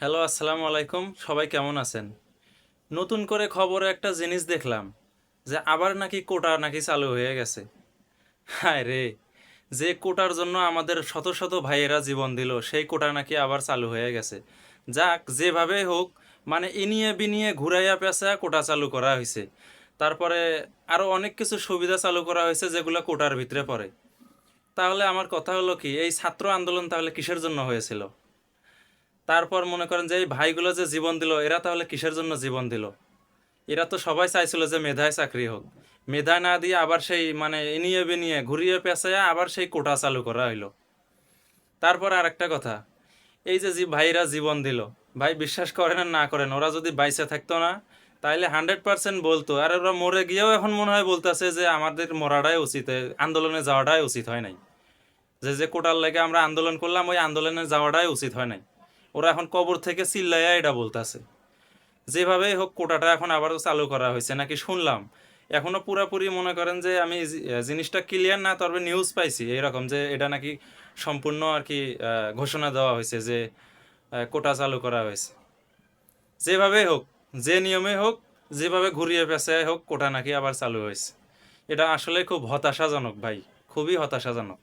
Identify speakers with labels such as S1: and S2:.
S1: Hello, আসসালামু আলাইকুম। সবাই কেমন আছেন? নতুন করে খবরে একটা জিনিস দেখলাম যে আবার নাকি কোটা নাকি চালু হয়ে গেছে। হায় রে! যে কোটার জন্য আমাদের শত শত ভাইয়েরা জীবন দিল সেই কোটা নাকি আবার চালু হয়ে গেছে। যাক, যেভাবে হোক, মানে ইনিয়ে বিনিয়ে ঘুরাইয়া পেঁচায়া কোটা চালু করা হয়েছে। তারপরে আরও অনেক কিছু সুবিধা চালু করা হয়েছে যেগুলো কোটার ভিতরে পড়ে। তাহলে আমার কথা হলো কি, এই ছাত্র আন্দোলন তাহলে কিসের জন্য হয়েছিল? তারপর মনে করেন যে এই ভাইগুলো যে জীবন দিল, এরা তাহলে কিসের জন্য জীবন দিল? এরা তো সবাই চাইছিল যে মেধায় চাকরি হোক। মেধা না দিয়ে আবার সেই মানে এনিয়ে বেনিয়ে ঘুরিয়ে পেঁচাইয়া আবার সেই কোটা চালু করা হইলো। তারপর আর একটা কথা, এই যে ভাইরা জীবন দিল, ভাই বিশ্বাস করেন আর না করেন, ওরা যদি বাইসে থাকতো না তাহলে 100% বলতো। আর ওরা মরে গিয়েও এখন মনে হয় বলতেছে যে আমাদের মরাটাই উচিত, আন্দোলনে যাওয়াটাই উচিত হয় নাই। যে যে কোটার লেগে আমরা আন্দোলন করলাম, ওই আন্দোলনে যাওয়াটাই উচিত হয় নাই। ওরা এখন কবর থেকে চিল্লাইয়া এটা বলতেছে। যেভাবেই হোক কোটাটা এখন আবারও চালু করা হয়েছে নাকি শুনলাম। এখনো পুরাপুরি মনে করেন যে আমি জিনিসটা ক্লিয়ার না, তবে নিউজ পাইছি এরকম যে এটা নাকি সম্পূর্ণ আর কি ঘোষণা দেওয়া হয়েছে যে কোটা চালু করা হয়েছে। যেভাবেই হোক, যে নিয়মে হোক, যেভাবে ঘুরিয়ে পেঁচায় হোক, কোটা নাকি আবার চালু হয়েছে। এটা আসলে খুব হতাশাজনক ভাই, খুবই হতাশাজনক।